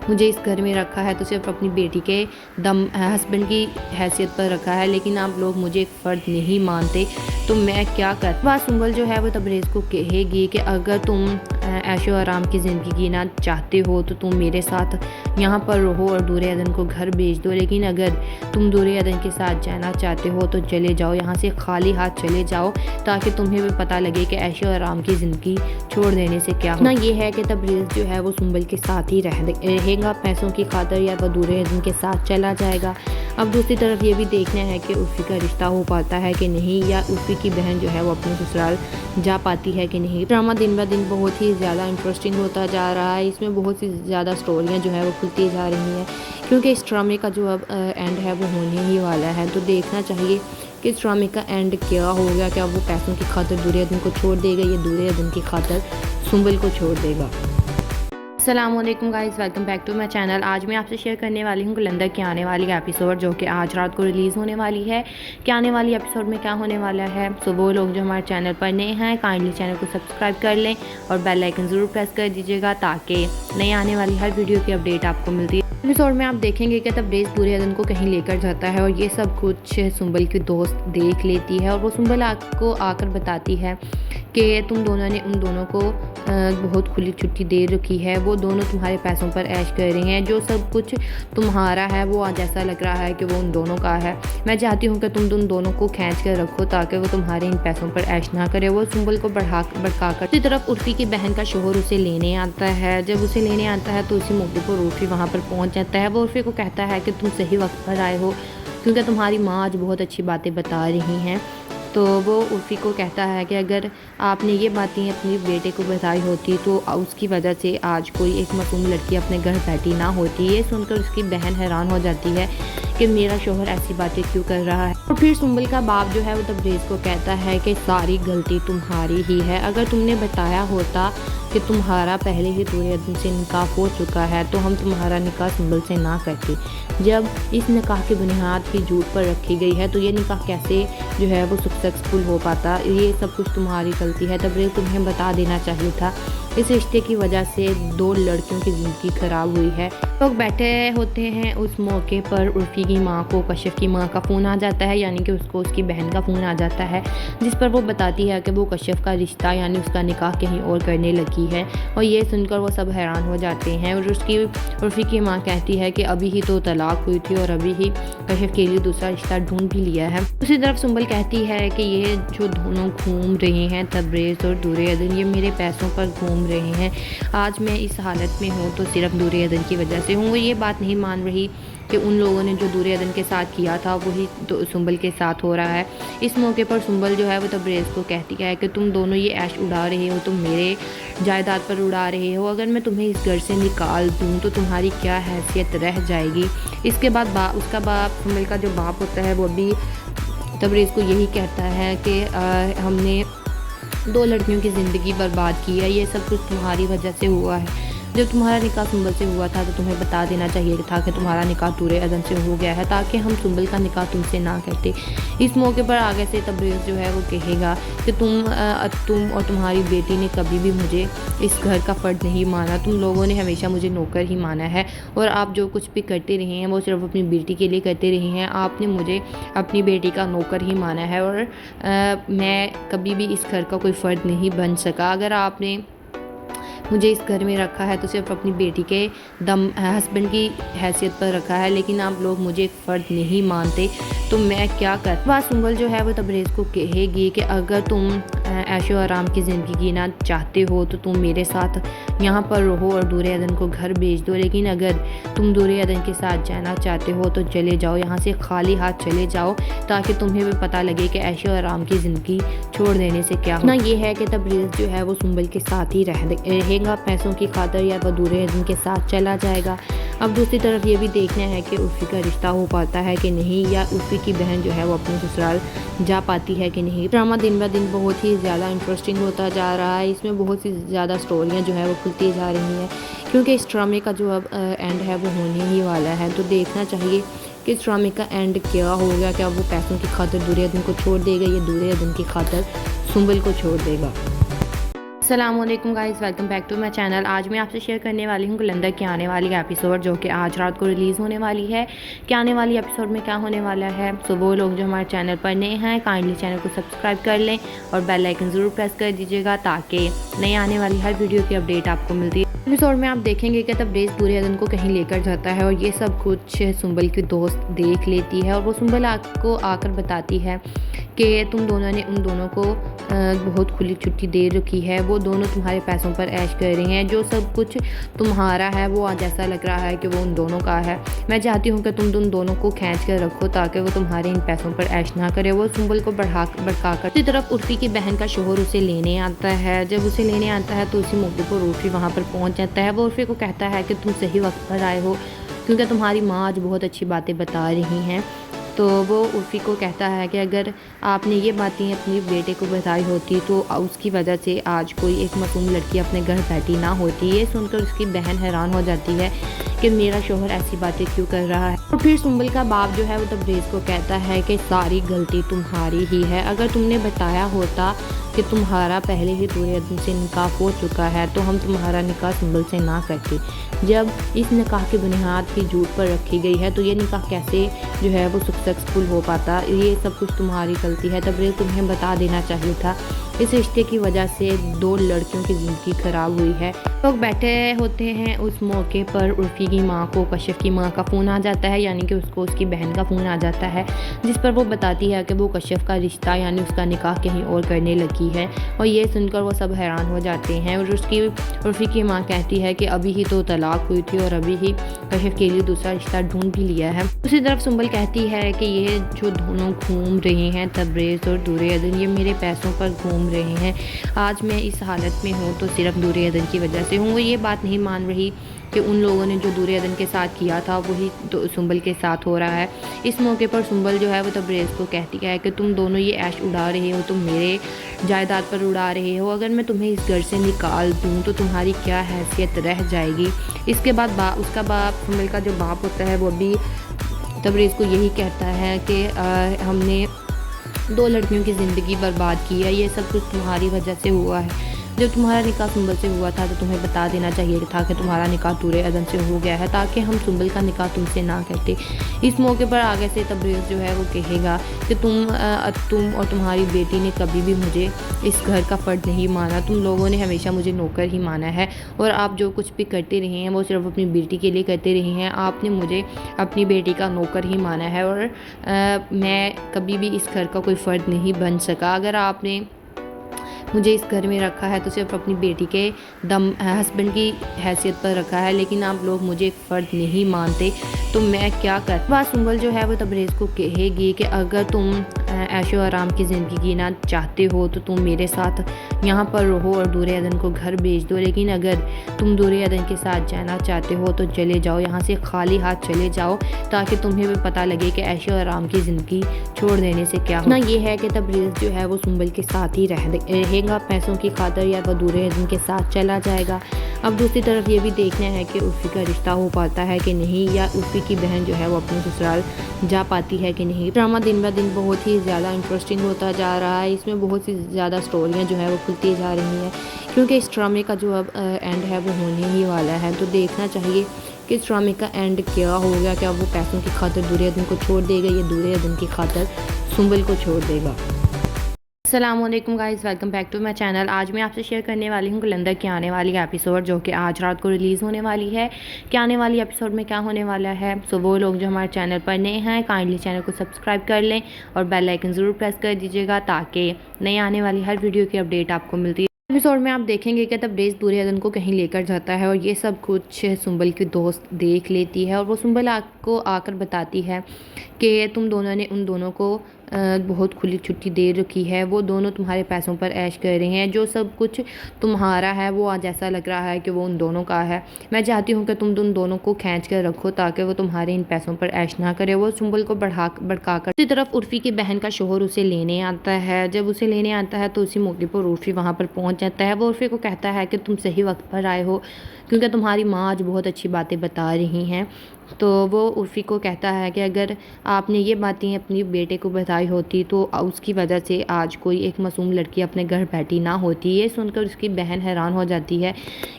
मुझे इस घर में रखा है तो सिर्फ अपनी बेटी के हस्बैंड की हैसियत पर रखा है, लेकिन आप लोग मुझे एक फ़र्द नहीं मानते, तो मैं क्या कर। बात सुंबल जो है वो तबरेज़ को कहेगी कि अगर तुम ऐशो आराम की ज़िंदगी जीना चाहते हो तो तुम मेरे साथ यहाँ पर रहो और दूर अदन को घर भेज दो, लेकिन अगर तुम दूर अदन के साथ जाना चाहते हो तो चले जाओ, यहाँ से खाली हाथ चले जाओ, ताकि तुम्हें भी पता लगे कि ऐशो आराम की ज़िंदगी छोड़ देने से क्या होना। ये है कि तबरेज़ जो है वो सुंबल के साथ ही रहेगा पैसों की खातर, या तो दूर अदन के साथ चला जाएगा। अब दूसरी तरफ ये भी देखना है कि उर्फ़ी का रिश्ता हो पाता है कि नहीं, या उर्फ़ी की बहन जो है वो अपने ससुराल जा पाती है कि नहीं। ड्रामा दिन ब दिन बहुत ही ज़्यादा इंटरेस्टिंग होता जा रहा है। इसमें बहुत सी ज़्यादा स्टोरियाँ जो है वो खुलती जा रही हैं, क्योंकि इस ड्रामे का जो अब एंड है वो होने ही वाला है। तो देखना चाहिए कि इस ड्रामे का एंड क्या होगा। क्या वो पैसों की खातर दूर अदन को छोड़ देगा, या दूर अदन की खातर सुंबल को छोड़ देगा। अस्सलामुअलैकुम guys, welcome back to my channel. आज मैं आपसे शेयर करने वाली हूँ गुलंदर की आने वाली एपिसोड, जो कि आज रात को रिलीज़ होने वाली है। कि आने वाली एपिसोड में क्या होने वाला है। सो वो लोग जो हमारे चैनल पर नए हैं, काइंडली चैनल को सब्सक्राइब कर लें और बेल आइकन ज़रूर प्रेस कर दीजिएगा, ताकि नई आने वाली हर वीडियो की अपडेट आपको मिलती है। एपिसोड में आप देखेंगे कि तबरेज़ दूर अदन को कहीं लेकर जाता है, और ये सब कुछ सुंबल की दोस्त देख लेती है, और वो सुंबल को आकर बताती है कि तुम दोनों ने उन दोनों को बहुत खुली छुट्टी दे रखी है, वो दोनों तुम्हारे पैसों पर ऐश कर रहे हैं, जो सब कुछ तुम्हारा है वो आज ऐसा लग रहा है कि वो उन दोनों का है। मैं चाहती हूँ कि तुम उन दोनों को खींच कर रखो, ताकि वो तुम्हारे इन पैसों पर ऐश ना करे। वो सुंबल को भड़का कर दूसरी तरफ उर्फ़ी की बहन का शोहर उसे लेने आता है। जब उसे लेने आता है तो उसी मौके पर उर्फ़ी वहाँ पर पहुँच जाता है। वो उर्फ़ी को कहता है कि तुम सही वक्त पर आए हो, क्योंकि तुम्हारी माँ आज बहुत अच्छी बातें बता रही हैं। तो वो उर्फ़ी को कहता है कि अगर आपने ये बातें अपनी बेटे को बताई होती तो उसकी वजह से आज कोई एक मासूम लड़की अपने घर बैठी ना होती। ये सुनकर उसकी बहन हैरान हो जाती है कि मेरा शोहर ऐसी बातें क्यों कर रहा है। और फिर सुंबल का बाप जो है वो तबरेज़ को कहता है कि सारी गलती तुम्हारी ही है। अगर तुमने बताया होता कि तुम्हारा पहले ही दूर अदन से निकाह हो चुका है तो हम तुम्हारा निकाह सुंबल से ना करते। जब इस निकाह की बुनियाद भी झूठ पर रखी गई है तो ये निकाह कैसे जो है वो सक्सेसफुल हो पाता। ये सब कुछ तुम्हारी गलती है। तबरेज़ तुम्हें बता देना चाहिए था। इस रिश्ते की वजह से 2 लड़कियों की ज़िंदगी ख़राब हुई है। लोग बैठे होते हैं। उस मौके पर उर्फ़ी की माँ को कशिफ की माँ का फ़ोन आ जाता है, यानी कि उसको उसकी बहन का फ़ोन आ जाता है, जिस पर वो बताती है कि वो कशिफ का रिश्ता यानी उसका निकाह कहीं और करने लगी है। और ये सुनकर वो सब हैरान हो जाते हैं। और उसकी उर्फ़ी की माँ कहती है कि अभी ही तो तलाक हुई थी और अभी ही कशिफ के लिए दूसरा रिश्ता ढूंढ भी लिया है। दूसरी तरफ सुंबल कहती है कि ये जो दोनों घूम रहे हैं, तबरेज़ और दूर अदन, ये मेरे पैसों पर घूम रहे हैं। आज मैं इस हालत में हूँ तो सिर्फ दूर अदन की वजह से हूँ। वो ये बात नहीं मान रही कि उन लोगों ने जो दूर अदन के साथ किया था वही तो सुंबल के साथ हो रहा है। इस मौके पर सुंबल जो है वो तबरेज़ को कहती है कि तुम दोनों ये ऐश उड़ा रहे हो, तुम मेरे जायदाद पर उड़ा रहे हो। अगर मैं तुम्हें इस घर से निकाल दूँ तो तुम्हारी क्या हैसियत रह जाएगी। इसके बाद उसका बाप, सुंबल का जो बाप होता है, वो भी तबरेज़ को यही कहता है कि हमने 2 लड़कियों की ज़िंदगी बर्बाद की है, ये सब कुछ तुम्हारी वजह से हुआ है। جب تمہارا نکاح سنبل سے ہوا تھا تو تمہیں بتا دینا چاہیے تھا کہ تمہارا نکاح دور ازن سے ہو گیا ہے، تاکہ ہم سنبل کا نکاح تم سے نہ کرتے۔ اس موقع پر آگے سے تبریز جو ہے وہ کہے گا کہ تم اور تمہاری بیٹی نے کبھی بھی مجھے اس گھر کا فرد نہیں مانا، تم لوگوں نے ہمیشہ مجھے نوکر ہی مانا ہے، اور آپ جو کچھ بھی کرتے رہے ہیں وہ صرف اپنی بیٹی کے لیے کرتے رہے ہیں۔ آپ نے مجھے اپنی بیٹی کا نوکر ہی مانا ہے، اور میں کبھی بھی اس گھر کا کوئی فرد نہیں بن سکا۔ اگر آپ نے مجھے اس گھر میں رکھا ہے تو صرف اپنی بیٹی کے ہسبینڈ کی حیثیت پر رکھا ہے، لیکن آپ لوگ مجھے ایک فرد نہیں مانتے، تو میں کیا کروں؟ بات سنبل جو ہے وہ تبریز کو کہے گی کہ اگر تم عیش و آرام کی زندگی جینا چاہتے ہو تو تم میرے ساتھ یہاں پر رہو اور دور ازن کو گھر بھیج دو، لیکن اگر تم دور ازن کے ساتھ جانا چاہتے ہو تو چلے جاؤ، یہاں سے خالی ہاتھ چلے جاؤ، تاکہ تمہیں بھی پتہ لگے کہ عیش و آرام کی زندگی چھوڑ دینے سے کیا ہونا یہ ہے کہ تبریز جو ہے وہ سنبل کے ساتھ ہی رہے گا پیسوں کی خاطر، یا وہ دور ازن کے ساتھ چلا جائے گا۔ اب دوسری طرف یہ بھی دیکھنا ہے کہ عرفی کا رشتہ ہو پاتا ہے کہ نہیں، یا عرفی کی بہن جو ہے وہ اپنے سسرال جا پاتی ہے کہ نہیں۔ ڈرامہ دن بہ دن بہت ہی زیادہ انٹرسٹنگ ہوتا جا رہا ہے، اس میں بہت سی زیادہ سٹوریاں جو ہے وہ کھلتی جا رہی ہیں، کیونکہ اس ڈرامے کا جو اب اینڈ ہے وہ ہونے ہی والا ہے، تو دیکھنا چاہیے کہ اس ڈرامے کا اینڈ کیا ہوگا، کیا وہ پیسوں کی خاطر دور ازن کو چھوڑ دے گا یا دور ازن کی خاطر سنبل کو چھوڑ دے گا۔ السلام علیکم guys, welcome back to my channel. آج میں آپ سے شیئر کرنے والی ہوں کلندر کی آنے والی ایپیسوڈ، جو کہ آج رات کو ریلیز ہونے والی ہے۔ کہ آنے والی ایپیسوڈ میں کیا ہونے والا ہے، سو وہ لوگ جو ہمارے چینل پر نئے ہیں کائنڈلی چینل کو سبسکرائب کر لیں اور بیل آئیکن ضرور پریس کر دیجیے گا، تاکہ نئے آنے والی ہر ویڈیو کی اپڈیٹ آپ کو ملتی ہے۔ ایپیسوڈ میں آپ دیکھیں گے کہ تبریز دور ازن کو کہیں لے کر جاتا ہے، اور یہ سب کچھ سنبل کی دوست دیکھ لیتی ہے، اور وہ سنبل کو آ کر بتاتی ہے کہ تم دونوں نے ان دونوں کو بہت کھلی چھٹی دے رکھی ہے، وہ دونوں تمہارے پیسوں پر عیش کر رہے ہیں، جو سب کچھ تمہارا ہے وہ آج ایسا لگ رہا ہے کہ وہ ان دونوں کا ہے۔ میں چاہتی ہوں کہ تم ان دونوں کو کھینچ کر رکھو تاکہ وہ تمہارے ان پیسوں پر عیش نہ کرے۔ وہ سنبل کو بڑھکا کر اسی طرف عرفی کی بہن کا شوہر اسے لینے آتا ہے۔ جب اسے لینے آتا ہے تو اسی موقع پر عرفی وہاں پر پہنچ جاتا ہے۔ وہ عرفی کو کہتا ہے کہ تم صحیح وقت پر آئے ہو، کیونکہ تمہاری ماں آج بہت اچھی باتیں بتا رہی ہیں۔ تو وہ عرفی کو کہتا ہے کہ اگر آپ نے یہ باتیں اپنے بیٹے کو بتائی ہوتی تو اس کی وجہ سے آج کوئی ایک معصوم لڑکی اپنے گھر بیٹھی نہ ہوتی۔ یہ سن کر اس کی بہن حیران ہو جاتی ہے کہ میرا شوہر ایسی باتیں کیوں کر رہا ہے، اور پھر سنبل کا باپ جو ہے وہ تبریز کو کہتا ہے کہ ساری غلطی تمہاری ہی ہے، اگر تم نے بتایا ہوتا کہ تمہارا پہلے ہی دور ازن سے نکاح ہو چکا ہے تو ہم تمہارا نکاح سنبل سے نہ کرتے۔ جب اس نکاح کی بنیاد ہی جھوٹ پر رکھی گئی ہے تو یہ نکاح کیسے جو ہے وہ سکسیسفل ہو پاتا، یہ سب کچھ تمہاری غلطی ہے۔ تبریز تمہیں بتا دینا چاہیے تھا، اس رشتے کی وجہ سے 2 لڑکیوں کی زندگی خراب ہوئی ہے۔ لوگ بیٹھے ہوتے ہیں، اس موقع پر عرفی کی ماں کو کشف کی ماں کا فون آ جاتا ہے، یعنی کہ اس کو اس کی بہن کا فون آ جاتا ہے، جس پر وہ بتاتی ہے کہ وہ کشف کا رشتہ یعنی اس کا نکاح کہیں اور کرنے لگی ہے، اور یہ سن کر وہ سب حیران ہو جاتے ہیں۔ اور عرفی کی ماں کہتی ہے کہ ابھی ہی تو طلاق ہوئی تھی اور ابھی ہی کشف کے لیے دوسرا رشتہ ڈھونڈ بھی لیا ہے۔ اسی طرف سنبل کہتی ہے کہ یہ جو دونوں گھوم رہے ہیں تبریز اور دور ازن، یہ میرے پیسوں پر گھوم رہے ہیں، آج میں اس حالت میں ہوں تو صرف دور ازن کی وجہ سے ہوں۔ وہ یہ بات نہیں مان رہی کہ ان لوگوں نے جو دور ازن کے ساتھ کیا تھا وہی سنبل کے ساتھ ہو رہا ہے۔ اس موقع پر سنبل جو ہے وہ تبریز کو کہتی ہے کہ تم دونوں یہ عیش اڑا رہے ہو، تم میرے جائیداد پر اڑا رہے ہو، اگر میں تمہیں اس گھر سے نکال دوں تو تمہاری کیا حیثیت رہ جائے گی۔ اس کے بعد اس کا باپ، سنبل کا جو باپ ہوتا ہے، وہ بھی تبریز کو یہی کہتا ہے کہ ہم نے 2 لڑکیوں کی زندگی برباد کی ہے، یہ سب کچھ تمہاری وجہ سے ہوا ہے۔ جب تمہارا نکاح سنبل سے ہوا تھا تو تمہیں بتا دینا چاہیے تھا کہ تمہارا نکاح دور ازن سے ہو گیا ہے، تاکہ ہم سنبل کا نکاح تم سے نہ کرتے۔ اس موقع پر آگے سے تبریز جو ہے وہ کہے گا کہ تم اور تمہاری بیٹی نے کبھی بھی مجھے اس گھر کا فرد نہیں مانا، تم لوگوں نے ہمیشہ مجھے نوکر ہی مانا ہے، اور آپ جو کچھ بھی کرتے رہے ہیں وہ صرف اپنی بیٹی کے لیے کرتے رہے ہیں، آپ نے مجھے اپنی بیٹی کا نوکر ہی مانا ہے، اور میں کبھی بھی اس گھر کا کوئی فرد نہیں بن سکا۔ اگر آپ نے مجھے اس گھر میں رکھا ہے تو صرف اپنی بیٹی کے ہسبینڈ کی حیثیت پر رکھا ہے، لیکن آپ لوگ مجھے ایک فرد نہیں مانتے، تو میں کیا کروں؟ بات سنبل جو ہے وہ تبریز کو کہے گی کہ اگر تم ऐश व आराम की ज़िंदगी जीना चाहते हो तो तुम मेरे साथ यहाँ पर रहो और दूर अदन को घर भेज दो, लेकिन अगर तुम दूर अदन के साथ जाना चाहते हो तो चले जाओ, यहाँ से खाली हाथ चले जाओ, ताकि तुम्हें भी पता लगे कि ऐश व आराम की ज़िंदगी छोड़ देने से क्या होना। ये है कि तबरेज़ जो है वो सुंबल के साथ ही रहेगा पैसों की खातर, या वो दूर अदन के साथ चला जाएगा। अब दूसरी तरफ ये भी देखना है कि उर्फ़ी का रिश्ता हो पाता है कि नहीं, या उर्फ़ी की बहन जो है वो अपने ससुराल जा पाती है कि नहीं। ड्रामा दिन ब दिन बहुत ही ज़्यादा इंटरेस्टिंग होता जा रहा है, इसमें बहुत सी ज़्यादा स्टोरियाँ जो है वो खुलती जा रही हैं, क्योंकि इस ड्रामे का जो अब एंड है वो होने ही वाला है। तो देखना चाहिए कि इस ड्रामे का एंड क्या होगा, क्या वो पैसों की खातिर दूर अदन को छोड़ देगा या दूर अदन की खातिर सुंबल को छोड़ देगा। अस्सलामुअलैकुम guys, welcome back to my channel. आज मैं आपसे शेयर करने वाली हूँ कलंदर की आने वाली एपिसोड, जो कि आज रात को रिलीज़ होने वाली है। कि आने वाली एपिसोड में क्या होने वाला है। सो वो लोग जो हमारे चैनल पर नए हैं, काइंडली चैनल को सब्सक्राइब कर लें और बेल आइकन ज़रूर प्रेस कर दीजिएगा, ताकि नई आने वाली हर वीडियो की अपडेट आपको मिलती है। एपिसोड में आप देखेंगे कि तबरेज़ दूर अदन को कहीं लेकर जाता है और ये सब कुछ सुंबल की दोस्त देख लेती है, और वो सुंबल को आकर बताती है कि तुम दोनों ने उन दोनों को बहुत खुली छुट्टी दे रखी है, वो दोनों तुम्हारे पैसों पर ऐश कर रहे हैं, जो सब कुछ तुम्हारा है वो आज ऐसा लग रहा है कि वो उन दोनों का है। मैं चाहती हूँ कि तुम उन दोनों को खींच कर रखो, ताकि वो तुम्हारे इन पैसों पर ऐश ना करे। वो सुंबल को भड़का कर दूसरी तरफ उर्फ़ी की बहन का शोहर उसे लेने आता है। जब उसे लेने आता है तो उसी मौके पर उर्फ़ी वहाँ पर पहुँच जाता है। वो उर्फ़ी को कहता है कि तुम सही वक्त पर आए हो, क्योंकि तुम्हारी माँ आज बहुत अच्छी बातें बता रही हैं। तो वो उर्फ़ी को कहता है कि अगर आपने ये बातें अपनी बेटे को बताई होती तो उसकी वजह से आज कोई एक मासूम लड़की अपने घर बैठी ना होती। ये सुनकर उसकी बहन हैरान हो जाती है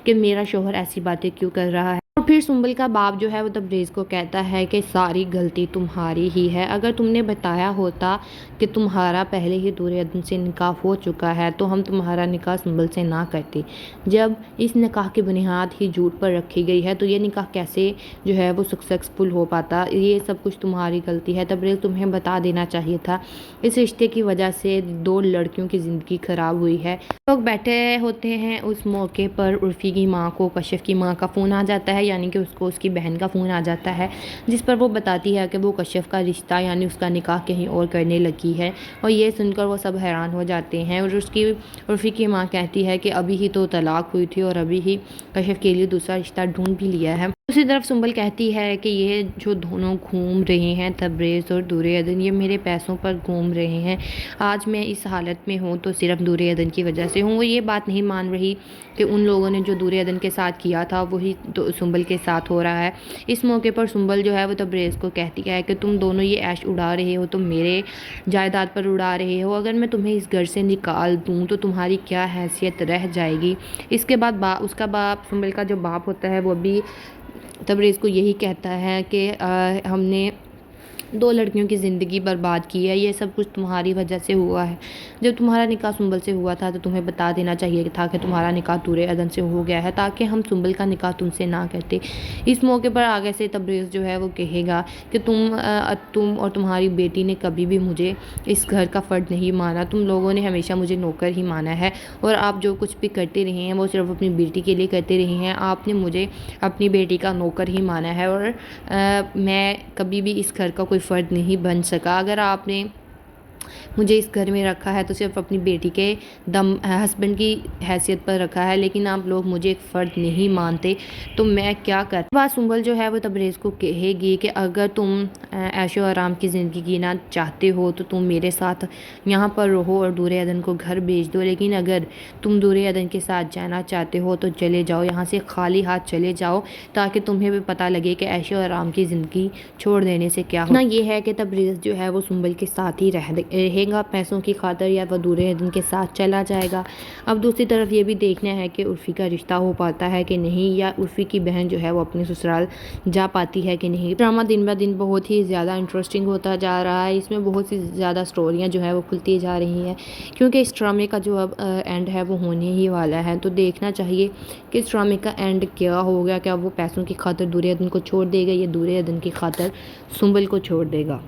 कि मेरा शौहर ऐसी बातें क्यों कर रहा है। और फिर सुंबल का बाप जो है वो तबरेज़ को कहता है कि सारी गलती तुम्हारी ही है, अगर तुमने बताया होता कि तुम्हारा पहले ही दूर अदन से निकाह हो चुका है तो हम तुम्हारा निकाह सुंबल से ना करते। जब इस निकाह की बुनियाद ही झूठ पर रखी गई है तो ये निकाह कैसे जो है वो सक्सेसफुल हो पाता। ये सब कुछ तुम्हारी गलती है तबरेज़, तुम्हें बता देना चाहिए था। इस रिश्ते की वजह से 2 लड़कियों की ज़िंदगी ख़राब हुई है। लोग बैठे होते हैं, उस मौके पर उर्फ़ी की माँ को कशिफ की माँ का फ़ोन आ जाता है, यानी कि उसको उसकी बहन का फ़ोन आ जाता है, जिस पर वो बताती है कि वो कशिफ का रिश्ता यानी उसका निकाह कहीं और करने लगी है। और ये सुनकर वो सब हैरान हो जाते हैं, और उसकी उर्फ़ी की माँ कहती है कि अभी ही तो तलाक हुई थी और अभी ही कशिफ के लिए दूसरा रिश्ता ढूंढ भी लिया है। दूसरी तरफ सुंबल कहती है कि ये जो दोनों घूम रहे हैं तबरेज़ और दूर अदन, ये मेरे पैसों पर घूम रहे हैं। आज मैं इस हालत में हूँ तो सिर्फ दूर अदन की वजह से हूँ। वो ये बात नहीं मान रही कि उन लोगों ने जो दूर अदन के साथ किया था वही तो सुंबल के साथ हो रहा है। इस मौके पर सुंबल जो है वो तबरेज़ को कहती है कि तुम दोनों ये ऐश उड़ा रहे हो, तुम मेरे जायदाद पर उड़ा रहे हो। अगर मैं तुम्हें इस घर से निकाल दूँ तो तुम्हारी क्या हैसियत रह जाएगी। इसके बाद उसका बाप, सुंबल का जो बाप होता है, वो भी तबरेज़ को यही कहता है कि हमने 2 लड़कियों की ज़िंदगी बर्बाद की है, ये सब कुछ तुम्हारी वजह से हुआ है। जब तुम्हारा निकाह सुंबल से हुआ था तो तुम्हें बता देना चाहिए था कि तुम्हारा निकाह दूर अदन से हो गया है, ताकि हम सुंबल का निकाह तुमसे ना करते। इस मौके पर आगे से तबरेज़ जो है वो कहेगा कि तुम और तुम्हारी बेटी ने कभी भी मुझे इस घर का फ़र्द नहीं माना, तुम लोगों ने हमेशा मुझे नौकर ही माना है, और आप जो कुछ भी करते रहे हैं वो सिर्फ अपनी बेटी के लिए करते रहे हैं। आपने मुझे अपनी बेटी का नौकर ही माना है, और मैं कभी भी इस घर का कोई फ़र्द नहीं बन सका। अगर आपने मुझे इस घर में रखा है तो सिर्फ अपनी बेटी के हस्बैंड की हैसियत पर रखा है, लेकिन आप लोग मुझे एक फ़र्द नहीं मानते, तो मैं क्या कर। बात सुंबल जो है वो तबरेज़ को कहेगी कि अगर तुम ऐशो आराम की ज़िंदगी जीना चाहते हो तो तुम मेरे साथ यहाँ पर रहो और दूर अदन को घर भेज दो, लेकिन अगर तुम दूर अदन के साथ जाना चाहते हो तो चले जाओ, यहाँ से खाली हाथ चले जाओ, ताकि तुम्हें भी पता लगे कि ऐशो आराम की ज़िंदगी छोड़ देने से क्या होना। ये है कि तबरेज़ जो है वो सुंबल के साथ ही रहेगा पैसों की खातर, या वो दूर अदन के साथ चला जाएगा। अब दूसरी तरफ ये भी देखना है कि उर्फ़ी का रिश्ता हो पाता है कि नहीं, या उर्फ़ी की बहन जो है वो अपने ससुराल जा पाती है कि नहीं। ड्रामा दिन ब दिन बहुत ही ज़्यादा इंटरेस्टिंग होता जा रहा है, इसमें बहुत सी ज़्यादा स्टोरियाँ जो है वो खुलती जा रही हैं, क्योंकि इस ड्रामे का जो अब एंड है वो होने ही वाला है। तो देखना चाहिए कि इस ड्रामे का एंड क्या होगा, क्या वो पैसों की खातिर दूर अदन को छोड़ देगा या दूर अदन की खातिर सुंबल को छोड़ देगा।